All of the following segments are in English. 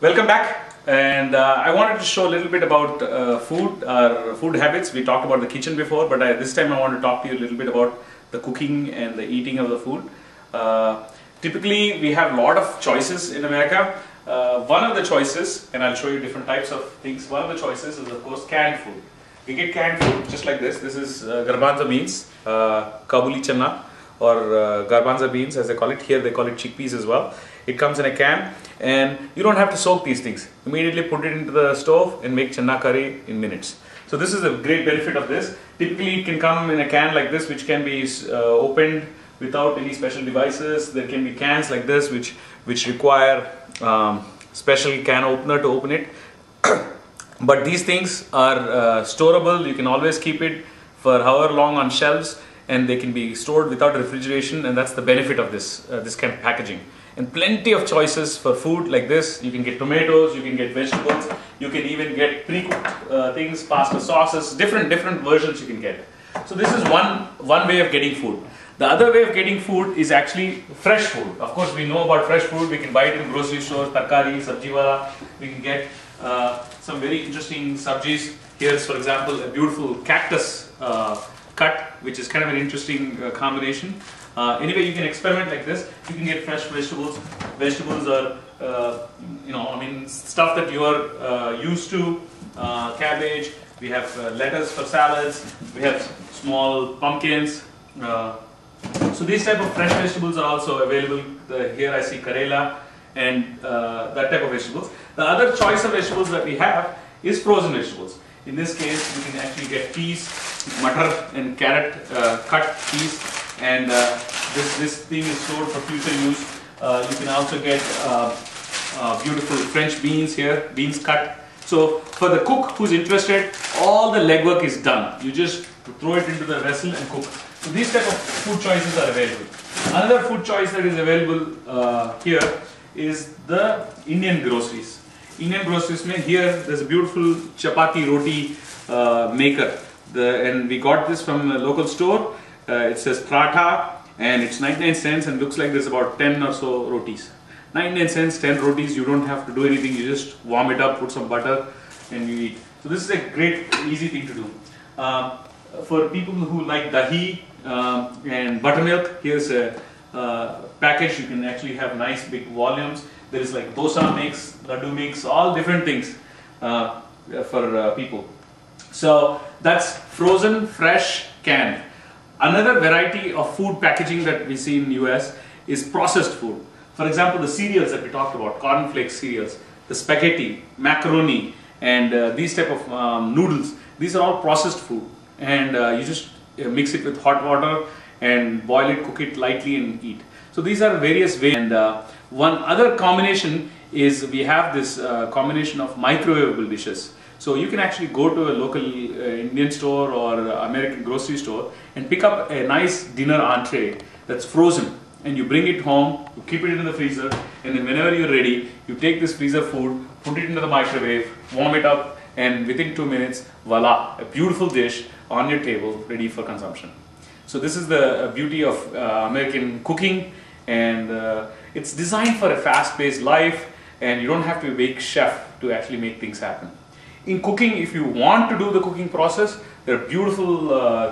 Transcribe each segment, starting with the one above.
Welcome back, and I wanted to show a little bit about food habits. We talked about the kitchen before, but this time I want to talk to you a little bit about the cooking and the eating of the food. Typically, we have a lot of choices in America. One of the choices, and I'll show you different types of things, one of the choices is of course canned food. We get canned food just like this. This is garbanzo beans, Kabuli channa, or garbanzo beans as they call it. Here they call it chickpeas as well. It comes in a can, and you don't have to soak these things. Immediately put it into the stove and make channa curry in minutes. So this is a great benefit of this. Typically it can come in a can like this, which can be opened without any special devices. There can be cans like this which require special can opener to open it. But these things are storable. You can always keep it for however long on shelves, and they can be stored without refrigeration, and that's the benefit of this kind of packaging. And plenty of choices for food like this. You can get tomatoes, you can get vegetables, you can even get pre-cooked things, pasta sauces, different versions you can get. So this is one way of getting food. The other way of getting food is actually fresh food. Of course, we know about fresh food. We can buy it in grocery stores, tarkari, sabji wala. We can get some very interesting sabjis. Here's, for example, a beautiful cactus cut, which is kind of an interesting combination. Anyway, you can experiment like this. You can get fresh vegetables. Vegetables are, stuff that you are used to. Cabbage. We have lettuce for salads. We have small pumpkins. So these type of fresh vegetables are also available. Here I see karela and that type of vegetables. The other choice of vegetables that we have is frozen vegetables. In this case, you can actually get peas, matar and carrot cut peas, and this thing is stored for future use. You can also get beautiful French beans here, beans cut. So for the cook who's interested, all the legwork is done. You just throw it into the vessel and cook. So these type of food choices are available. Another food choice that is available here is the Indian groceries. Indian groceries mein here there's a beautiful chapati roti maker. And we got this from a local store. It says Pratha, and it's 99 cents and looks like there's about 10 or so rotis. 99 cents, 10 rotis, you don't have to do anything, you just warm it up, put some butter and you eat. So this is a great, easy thing to do. For people who like dahi and buttermilk, here's a package. You can actually have nice big volumes. There is like dosa mix, laddu mix, all different things for people. So that's frozen, fresh, canned. Another variety of food packaging that we see in the US is processed food. For example, the cereals that we talked about, cornflakes cereals, the spaghetti, macaroni, and these type of noodles, these are all processed food. And you just mix it with hot water and boil it, cook it lightly and eat. So these are various ways. And one other combination is we have this combination of microwavable dishes. So you can actually go to a local Indian store or American grocery store and pick up a nice dinner entree that's frozen, and you bring it home, you keep it in the freezer, and then whenever you're ready, you take this freezer food, put it into the microwave, warm it up, and within 2 minutes, voila, a beautiful dish on your table ready for consumption. So this is the beauty of American cooking, and it's designed for a fast-paced life, and you don't have to be a big chef to actually make things happen. In cooking, if you want to do the cooking process, there are beautiful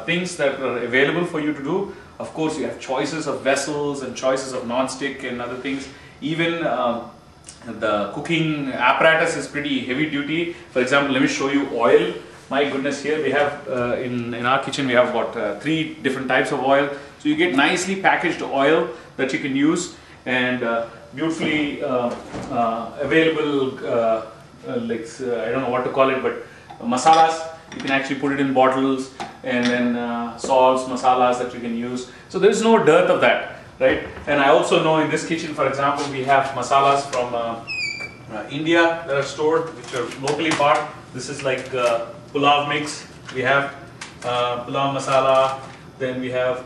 things that are available for you to do. Of course, you have choices of vessels and choices of non-stick and other things. Even the cooking apparatus is pretty heavy duty. For example, let me show you oil. My goodness, here we have, in our kitchen, we have about 3 different types of oil. So you get nicely packaged oil that you can use, and beautifully available I don't know what to call it, but masalas, you can actually put it in bottles, and then salts, masalas that you can use. So there is no dearth of that, right? And I also know in this kitchen, for example, we have masalas from India that are stored, which are locally bought. This is like pulao mix. We have pulao masala, then we have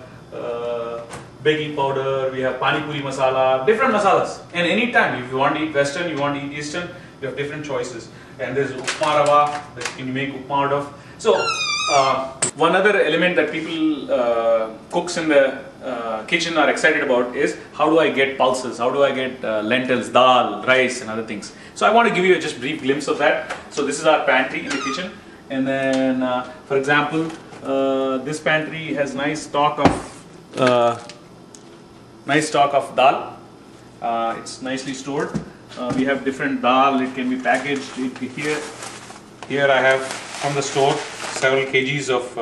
baking powder, we have pani puri masala, different masalas. And anytime, if you want to eat Western, you want to eat Eastern, you have different choices. And there's upma rava that you can make upma out of. So one other element that people cooks in the kitchen are excited about is how do I get pulses, how do I get lentils, dal, rice and other things. So I want to give you a just brief glimpse of that. So this is our pantry in the kitchen, and then for example this pantry has nice stock of dal. It's nicely stored. We have different dal, it can be packaged. Here I have from the store several kgs of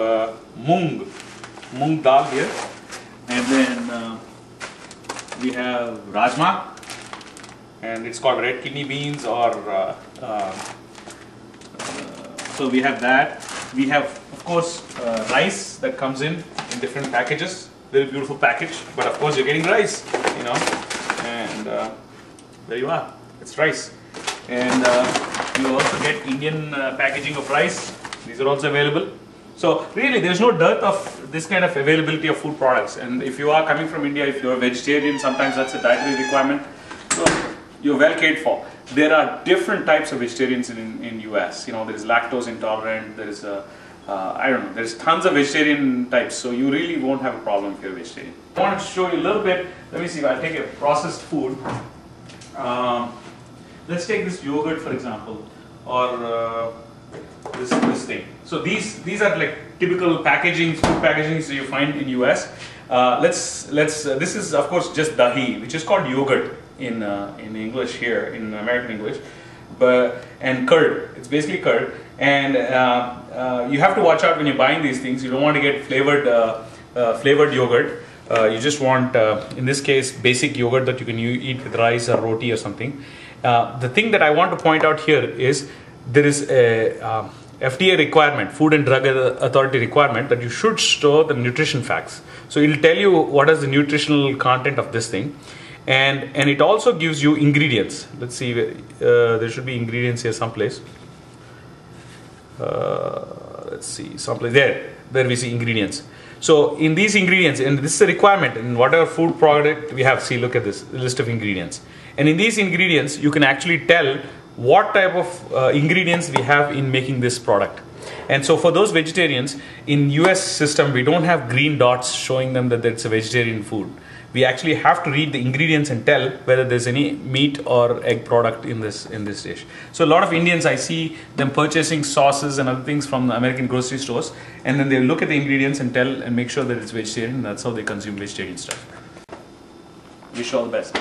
mung dal here, and then we have rajma, and it's called red kidney beans, or so we have that. We have of course rice that comes in different packages, very beautiful package, but of course you're getting rice, you know, and there you are, it's rice. And you also get Indian packaging of rice. These are also available. So really there's no dearth of this kind of availability of food products. And if you are coming from India, if you're a vegetarian, sometimes that's a dietary requirement, so you're well cared for. There are different types of vegetarians in US. You know, there is lactose intolerant, there is I don't know, there's tons of vegetarian types, so you really won't have a problem if you're a vegetarian. I want to show you a little bit. Let me see if I'll take a processed food. Let's take this yogurt for example, or this thing. So these are like typical packaging, food packagings that you find in US. This is of course just dahi, which is called yogurt in English here, in American English, and curd. It's basically curd, and you have to watch out when you're buying these things. You don't want to get flavored yogurt. You just want, in this case, basic yogurt that you can eat with rice or roti or something. The thing that I want to point out here is there is a FDA requirement, Food and Drug Authority requirement, that you should store the nutrition facts. So it will tell you what is the nutritional content of this thing, and it also gives you ingredients. Let's see, there should be ingredients here someplace. Let's see, someplace there where we see ingredients. So in these ingredients, and this is a requirement in whatever food product we have, see, look at this list of ingredients. And in these ingredients, you can actually tell what type of ingredients we have in making this product. And so for those vegetarians, in US system, we don't have green dots showing them that it's a vegetarian food. We actually have to read the ingredients and tell whether there's any meat or egg product in this dish. So a lot of Indians, I see them purchasing sauces and other things from the American grocery stores, and then they look at the ingredients and tell and make sure that it's vegetarian. That's how they consume vegetarian stuff. Wish you all the best.